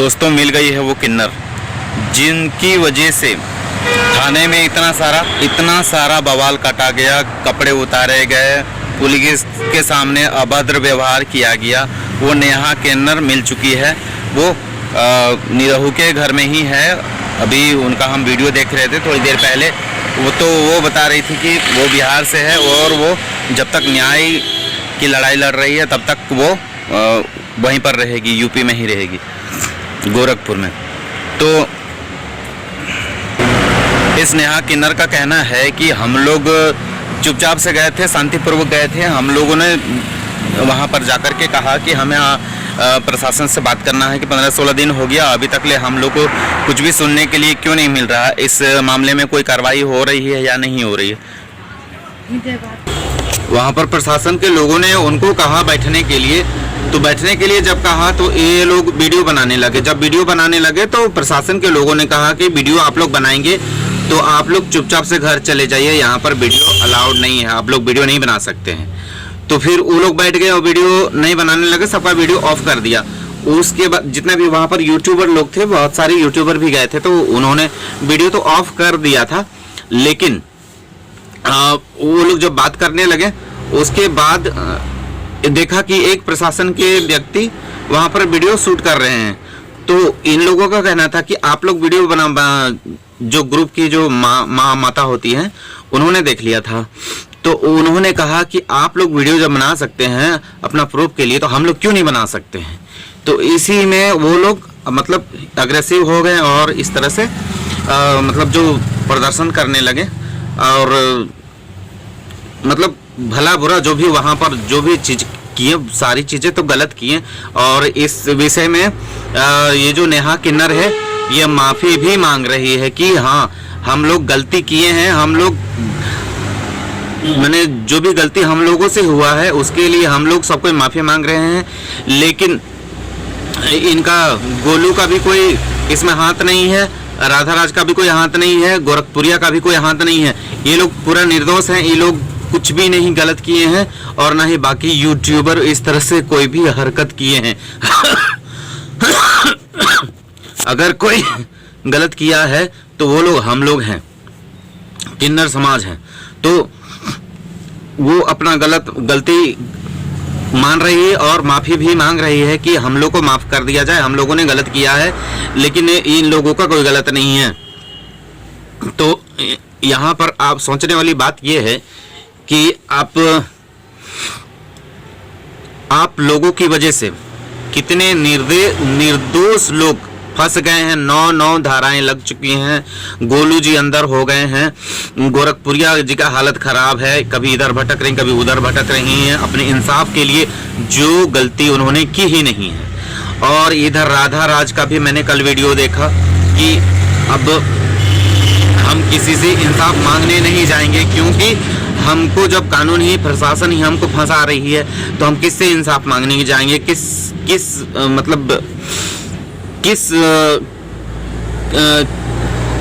दोस्तों मिल गई है वो किन्नर जिनकी वजह से थाने में इतना सारा बवाल काटा गया, कपड़े उतारे गए, पुलिस के सामने अभद्र व्यवहार किया गया। वो नेहा किन्नर मिल चुकी है। वो निरहू के घर में ही है। अभी उनका हम वीडियो देख रहे थे थोड़ी देर पहले। वो बता रही थी कि वो बिहार से है और वो जब तक न्याय की लड़ाई लड़ रही है तब तक वो वहीं पर रहेगी, यूपी में ही रहेगी, गोरखपुर में। तो इस नेहा किन्नर का कहना है कि हम लोग चुपचाप से गए थे, शांतिपूर्वक गए थे। हम लोगों ने वहाँ पर जाकर के कहा कि हमें प्रशासन से बात करना है कि 15-16 दिन हो गया, अभी तक ले हम लोग को कुछ भी सुनने के लिए क्यों नहीं मिल रहा, इस मामले में कोई कार्रवाई हो रही है या नहीं हो रही है। वहाँ पर प्रशासन के लोगों ने उनको कहा बैठने के लिए, तो बैठने के लिए जब कहा तो ये लोग वीडियो बनाने लगे। जब वीडियो बनाने लगे तो प्रशासन के लोगों ने कहा कि वीडियो आप लोग बनाएंगे तो आप लोग चुपचाप से घर चले जाइए, यहाँ पर वीडियो अलाउड नहीं है, आप लोग वीडियो नहीं बना सकते हैं। तो फिर वो लोग बैठ गए और वीडियो नहीं बनाने लगे, सबका वीडियो ऑफ कर दिया। उसके बाद जितने भी वहाँ पर यूट्यूबर लोग थे, बहुत सारे यूट्यूबर भी गए थे, तो उन्होंने वीडियो तो ऑफ कर दिया था। लेकिन वो लोग जब बात करने लगे उसके बाद देखा कि एक प्रशासन के व्यक्ति वहाँ पर वीडियो शूट कर रहे हैं। तो इन लोगों का कहना था कि आप लोग वीडियो जो ग्रुप की जो माता होती हैं उन्होंने देख लिया था। तो उन्होंने कहा कि आप लोग वीडियो जब बना सकते हैं अपना प्रूफ के लिए तो हम लोग क्यों नहीं बना सकते हैं। तो इसी में वो लोग मतलब अग्रेसिव हो गए और इस तरह से मतलब जो प्रदर्शन करने लगे और मतलब भला बुरा जो भी वहाँ पर जो भी चीज किए, सारी चीज़ें तो गलत किए। और इस विषय में ये जो नेहा किन्नर है ये माफ़ी भी मांग रही है कि हाँ हम लोग गलती किए हैं, हम लोग मैंने जो भी गलती हम लोगों से हुआ है उसके लिए हम लोग सबको माफ़ी मांग रहे हैं। लेकिन इनका गोलू का भी कोई इसमें हाथ नहीं है, राधा राज का भी कोई हाथ नहीं है, गोरखपुरिया का भी कोई हाथ नहीं है। ये लोग पूरा निर्दोष हैं, ये लोग कुछ भी नहीं गलत किए हैं और ना ही बाकी यूट्यूबर इस तरह से कोई भी हरकत किए हैं। अगर कोई गलत किया है तो वो लोग हम लोग हैं, किन्नर समाज है। तो वो अपना गलती मान रही है और माफ़ी भी मांग रही है कि हम लोग को माफ़ कर दिया जाए, हम लोगों ने गलत किया है लेकिन इन लोगों का कोई गलत नहीं है। तो यहाँ पर आप सोचने वाली बात ये है कि आप लोगों की वजह से कितने निर्दोष लोग फंस गए हैं। 9 धाराएं लग चुकी हैं, गोलू जी अंदर हो गए हैं, गोरखपुरिया जी का हालत खराब है, कभी इधर भटक रही कभी उधर भटक रही हैं अपने इंसाफ के लिए, जो गलती उन्होंने की ही नहीं है। और इधर राधा राज का भी मैंने कल वीडियो देखा कि अब हम किसी से इंसाफ मांगने नहीं जाएंगे, क्योंकि हमको जब कानून ही प्रशासन ही हमको फंसा रही है तो हम किससे इंसाफ मांगने जाएंगे,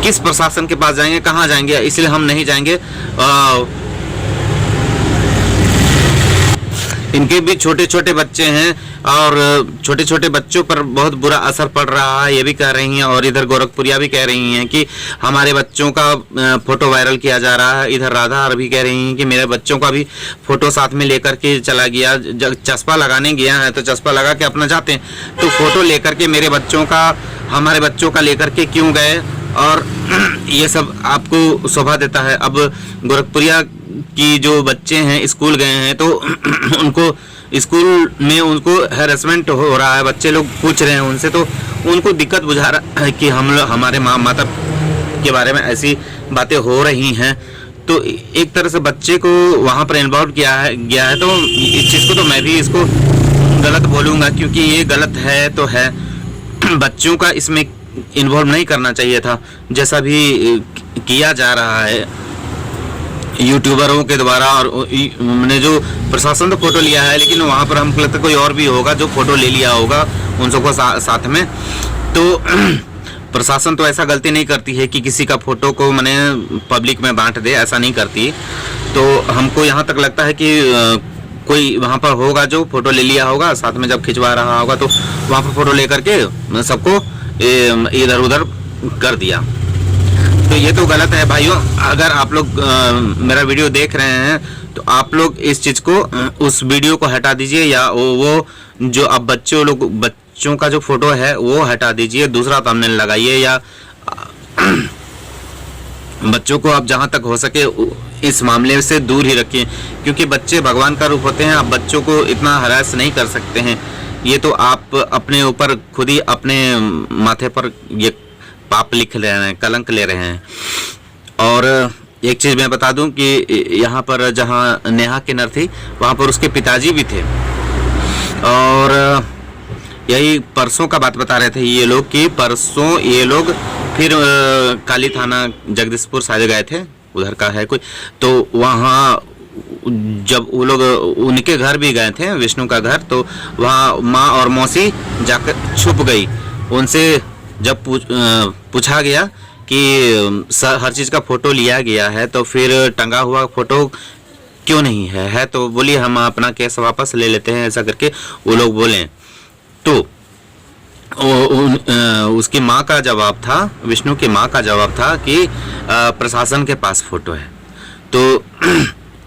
किस प्रशासन के पास जाएंगे, कहाँ जाएंगे। इसलिए हम नहीं जाएंगे। इनके भी छोटे छोटे बच्चे हैं और छोटे छोटे बच्चों पर बहुत बुरा असर पड़ रहा है, ये भी कह रही हैं। और इधर गोरखपुरिया भी कह रही हैं कि हमारे बच्चों का फोटो वायरल किया जा रहा है। इधर राधा भी कह रही हैं कि मेरे बच्चों का भी फोटो साथ में लेकर के चला गया, चस्पा लगाने गया है तो चस्पा लगा के अपना जाते हैं, तो फोटो लेकर के मेरे बच्चों का हमारे बच्चों का लेकर के क्यों गए। और ये सब आपको शोभा देता है। अब गोरखपुरिया कि जो बच्चे हैं स्कूल गए हैं तो उनको स्कूल में उनको हैरेसमेंट हो रहा है, बच्चे लोग पूछ रहे हैं उनसे, तो उनको दिक्कत बुझा रहा है कि हमारे माता के बारे में ऐसी बातें हो रही हैं। तो एक तरह से बच्चे को वहाँ पर इन्वॉल्व गया है। तो इस चीज़ को तो मैं भी इसको गलत बोलूँगा, क्योंकि ये गलत है तो है। बच्चों का इसमें इन्वॉल्व नहीं करना चाहिए था, जैसा भी किया जा रहा है यूट्यूबरों के द्वारा। और मैंने जो प्रशासन तो फोटो लिया है, लेकिन वहाँ पर हमको लगता है कोई और भी होगा जो फोटो ले लिया होगा उन सबको साथ में। तो प्रशासन तो ऐसा गलती नहीं करती है कि किसी का फोटो को मैंने पब्लिक में बांट दे, ऐसा नहीं करती। तो हमको यहाँ तक लगता है कि कोई वहाँ पर होगा जो फोटो ले लिया होगा, साथ में जब खिंचवा रहा होगा तो वहाँ पर फोटो लेकर के सबको इधर उधर कर दिया। तो ये तो गलत है भाइयों। अगर आप लोग मेरा वीडियो देख रहे हैं तो आप लोग इस चीज़ को, उस वीडियो को हटा दीजिए, या वो जो अब बच्चों का जो फोटो है वो हटा दीजिए, दूसरा थंबनेल लगाइए, या बच्चों को आप जहाँ तक हो सके इस मामले से दूर ही रखिए, क्योंकि बच्चे भगवान का रूप होते हैं। आप बच्चों को इतना हरास नहीं कर सकते हैं। ये तो आप अपने ऊपर खुद ही अपने माथे पर ये पाप लिख रहे हैं, कलंक ले रहे हैं। और एक चीज़ मैं बता दूं कि यहाँ पर जहाँ नेहा किन्नर थी वहाँ पर उसके पिताजी भी थे, और यही परसों का बात बता रहे थे ये लोग कि परसों ये लोग फिर काली थाना जगदीशपुर शायद गए थे, उधर का है कोई, तो वहाँ जब वो लोग उनके घर भी गए थे, विष्णु का घर, तो वहाँ माँ और मौसी जाकर छुप गई। उनसे जब पूछा गया कि हर चीज़ का फ़ोटो लिया गया है तो फिर टंगा हुआ फ़ोटो क्यों नहीं है तो बोली हम अपना केस वापस ले लेते हैं, ऐसा करके वो लोग बोले। तो उसकी माँ का जवाब था, विष्णु की माँ का जवाब था कि प्रशासन के पास फ़ोटो है। तो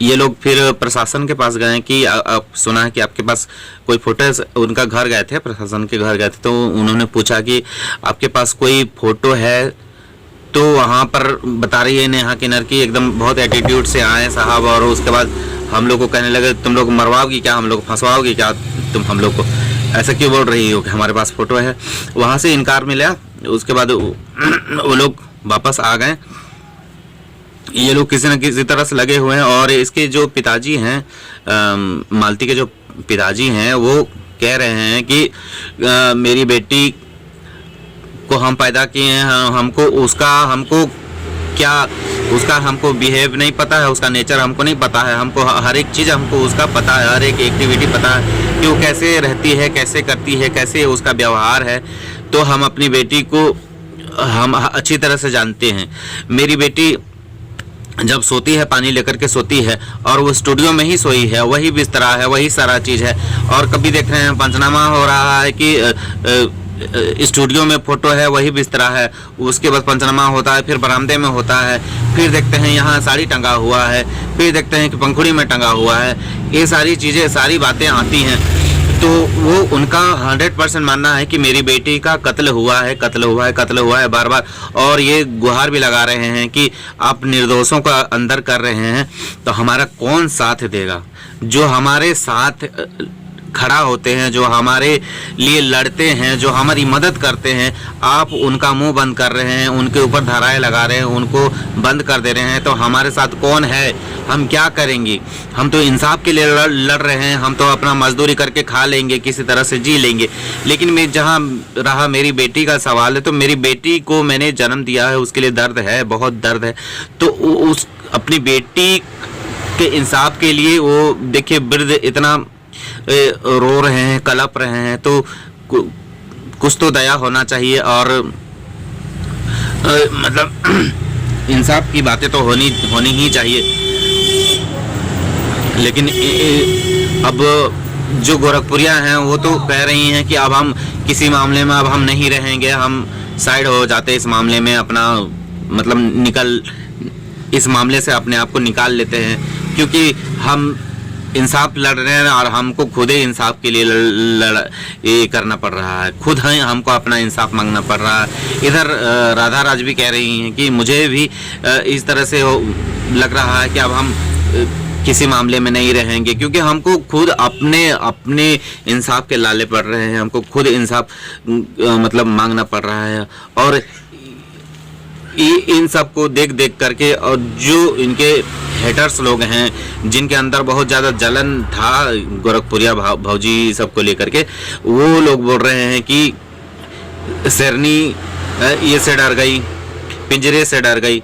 ये लोग फिर प्रशासन के पास गए कि आप सुना है कि आपके पास कोई फ़ोटो है। उनका घर गए थे, प्रशासन के घर गए थे, तो उन्होंने पूछा कि आपके पास कोई फ़ोटो है, तो वहाँ पर बता रही है नेहा किन्नर की एकदम बहुत एटीट्यूड से आए साहब, और उसके बाद हम लोग को कहने लगे तुम लोग मरवाओगी क्या, हम लोग फंसवाओगी क्या, तुम हम लोग को ऐसा क्यों बोल रही हो कि हमारे पास फ़ोटो है। वहाँ से इनकार मिला। उसके बाद वो लोग वापस आ गए। ये लोग किसी न किसी तरह से लगे हुए हैं। और इसके जो पिताजी हैं, मालती के जो पिताजी हैं, वो कह रहे हैं कि मेरी बेटी को हम पैदा किए हैं, उसका हमको बिहेव नहीं पता है, उसका नेचर हमको नहीं पता है, हमको हर एक चीज़ हमको उसका पता है, हर एक एक्टिविटी पता है कि वो कैसे रहती है, कैसे करती है, कैसे उसका व्यवहार है। तो हम अपनी बेटी को हम अच्छी तरह से जानते हैं। मेरी बेटी जब सोती है पानी लेकर के सोती है, और वो स्टूडियो में ही सोई है, वही बिस्तरा है, वही सारा चीज़ है। और कभी देख रहे हैं पंचनामा हो रहा है कि स्टूडियो में फ़ोटो है, वही बिस्तरा है, उसके बाद पंचनामा होता है, फिर बरामदे में होता है, फिर देखते हैं यहाँ साड़ी टंगा हुआ है, फिर देखते हैं कि पंखुड़ी में टंगा हुआ है। ये सारी चीज़ें, सारी बातें आती हैं। तो वो उनका 100% मानना है कि मेरी बेटी का कत्ल हुआ है, कत्ल हुआ है, कत्ल हुआ है बार बार। और ये गुहार भी लगा रहे हैं कि आप निर्दोषों का अंदर कर रहे हैं तो हमारा कौन साथ देगा। जो हमारे साथ खड़ा होते हैं, जो हमारे लिए लड़ते हैं, जो हमारी मदद करते हैं, आप उनका मुंह बंद कर रहे हैं, उनके ऊपर धाराएं लगा रहे हैं, उनको बंद कर दे रहे हैं। तो हमारे साथ कौन है, हम क्या करेंगे। हम तो इंसाफ के लिए लड़ रहे हैं, हम तो अपना मजदूरी करके खा लेंगे, किसी तरह से जी लेंगे। लेकिन मैं जहाँ रहा मेरी बेटी का सवाल है, तो मेरी बेटी को मैंने जन्म दिया है, उसके लिए दर्द है, बहुत दर्द है। तो उस अपनी बेटी के इंसाफ के लिए वो देखिए वृद्ध इतना रो रहे हैं, कलप रहे हैं, तो कुछ तो दया होना चाहिए। और मतलब इंसाफ की बातें तो होनी ही चाहिए। लेकिन अब जो गोरखपुरिया हैं वो तो कह रही हैं कि अब हम किसी मामले में अब हम नहीं रहेंगे, हम साइड हो जाते इस मामले में, अपना मतलब इस मामले से अपने आप को निकाल लेते हैं, क्योंकि हम इंसाफ लड़ रहे हैं और हमको खुद ही इंसाफ के लिए ये करना पड़ रहा है, खुद ही हमको अपना इंसाफ मांगना पड़ रहा है। इधर राधा राज भी कह रही हैं कि मुझे भी इस तरह से लग रहा है कि अब हम किसी मामले में नहीं रहेंगे, क्योंकि हमको खुद अपने इंसाफ के लाले पड़ रहे हैं, हमको खुद इंसाफ मतलब मांगना पड़ रहा है। और इन सब को देख करके, और जो इनके हेटर्स लोग हैं जिनके अंदर बहुत ज़्यादा जलन था गोरखपुरिया भौजी सबको लेकर के, वो लोग बोल रहे हैं कि शेरनी ये से डर गई, पिंजरे से डर गई।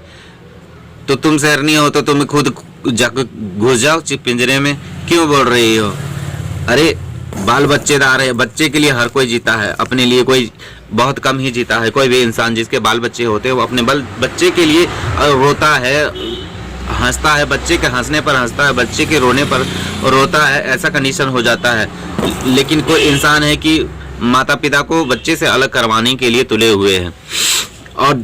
तो तुम शेरनी हो तो तुम खुद जाकर घुस जाओ पिंजरे में, क्यों बोल रही हो। अरे बाल बच्चेदार है, बच्चे के लिए हर कोई जीता है, अपने लिए कोई बहुत कम ही जीता है। कोई भी इंसान जिसके बाल बच्चे होते हैं वो अपने बच्चे के लिए रोता है, हंसता है, बच्चे के हंसने पर हंसता है, बच्चे के रोने पर रोता है, ऐसा कंडीशन हो जाता है। लेकिन कोई इंसान है कि माता पिता को बच्चे से अलग करवाने के लिए तुले हुए हैं। और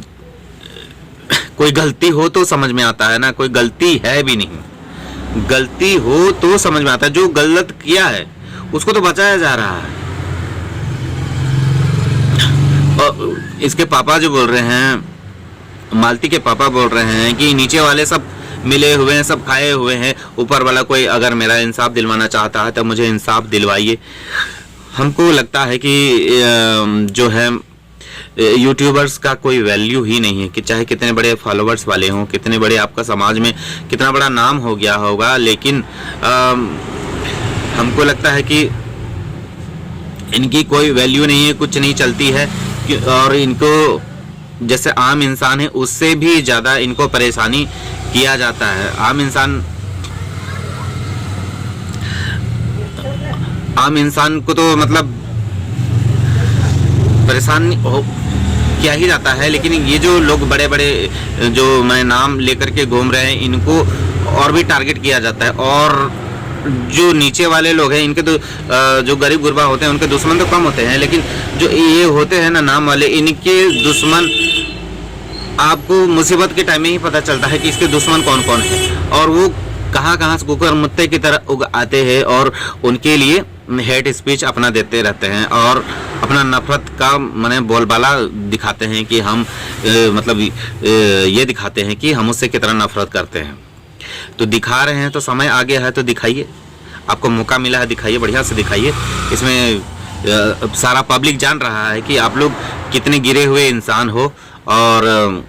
कोई गलती हो तो समझ में आता है ना, कोई गलती है भी नहीं, गलती हो तो समझ में आता है। जो गलत किया है उसको तो बचाया जा रहा है। और इसके पापा जो बोल रहे हैं, मालती के पापा बोल रहे हैं कि नीचे वाले सब मिले हुए हैं, सब खाए हुए हैं, ऊपर वाला कोई अगर मेरा इंसाफ दिलवाना चाहता है तो मुझे इंसाफ दिलवाइए। हमको लगता है कि जो है यूट्यूबर्स का कोई वैल्यू ही नहीं है, कि चाहे कितने बड़े फॉलोअर्स वाले हों, कितने बड़े आपका समाज में कितना बड़ा नाम हो गया होगा, लेकिन हमको लगता है कि इनकी कोई वैल्यू नहीं है, कुछ नहीं चलती है। और इनको जैसे आम इंसान है उससे भी ज़्यादा इनको परेशानी किया जाता है। आम इंसान को तो मतलब परेशान हो किया ही जाता है, लेकिन ये जो लोग बड़े बड़े जो मैं नाम लेकर के घूम रहे हैं इनको और भी टारगेट किया जाता है। और जो नीचे वाले लोग हैं इनके तो जो गरीब गुरबा होते हैं उनके दुश्मन तो कम होते हैं, लेकिन जो ये होते हैं ना नाम वाले, इनके दुश्मन आपको मुसीबत के टाइम में ही पता चलता है कि इसके दुश्मन कौन कौन है, और वो कहाँ कहाँ से कुकर मुत्ते की तरह उग आते हैं और उनके लिए हेट स्पीच अपना देते रहते हैं और अपना नफरत का माने बोलबाला दिखाते हैं कि हम मतलब ये दिखाते हैं कि हम उससे कितना नफरत करते हैं। तो दिखा रहे हैं तो समय आ गया है तो दिखाइए, आपको मौका मिला है, दिखाइए, बढ़िया से दिखाइए। इसमें सारा पब्लिक जान रहा है कि आप लोग कितने गिरे हुए इंसान हो और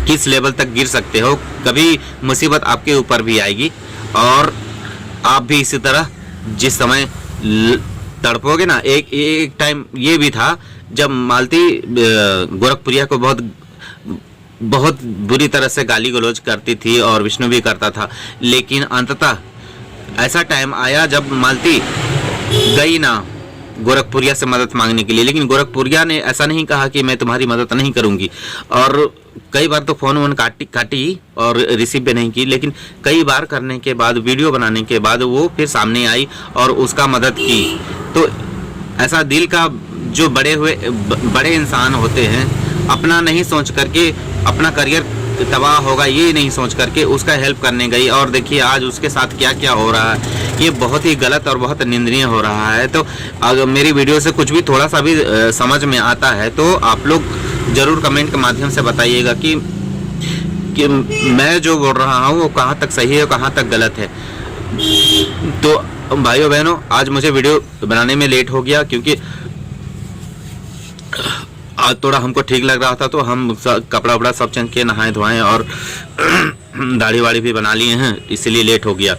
किस लेवल तक गिर सकते हो। कभी मुसीबत आपके ऊपर भी आएगी और आप भी इसी तरह जिस समय तड़पोगे ना। एक टाइम ये भी था जब मालती गोरखपुरिया को बहुत बुरी तरह से गाली गलौज करती थी और विष्णु भी करता था, लेकिन अंततः ऐसा टाइम आया जब मालती गई ना गोरखपुरिया से मदद मांगने के लिए, लेकिन गोरखपुरिया ने ऐसा नहीं कहा कि मैं तुम्हारी मदद नहीं करूंगी। और कई बार तो फ़ोन काटी और रिसीव भी नहीं की, लेकिन कई बार करने के बाद, वीडियो बनाने के बाद वो फिर सामने आई और उसका मदद की। तो ऐसा दिल का जो बड़े इंसान होते हैं, अपना नहीं सोच करके, अपना करियर तबाह होगा ये नहीं सोच करके उसका हेल्प करने गई, और देखिए आज उसके साथ क्या क्या हो रहा है। ये बहुत ही गलत और बहुत निंदनीय हो रहा है। तो अगर मेरी वीडियो से कुछ भी थोड़ा सा भी समझ में आता है तो आप लोग ज़रूर कमेंट के माध्यम से बताइएगा कि मैं जो बोल रहा हूँ वो कहाँ तक सही है और कहाँ तक गलत है। तो भाइयों बहनों, आज मुझे वीडियो बनाने में लेट हो गया क्योंकि आज थोड़ा हमको ठीक लग रहा था, तो हम कपड़ा वपड़ा सब चेंज किए, नहाए धोएं और दाढ़ी वाड़ी भी बना लिए हैं, इसलिए लेट हो गया।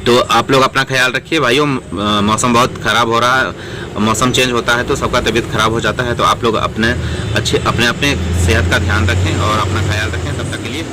तो आप लोग अपना ख्याल रखिए भाइयों। मौसम बहुत ख़राब हो रहा है, मौसम चेंज होता है तो सबका तबीयत ख़राब हो जाता है। तो आप लोग अपने सेहत का ध्यान रखें और अपना ख्याल रखें। तब तक के लिए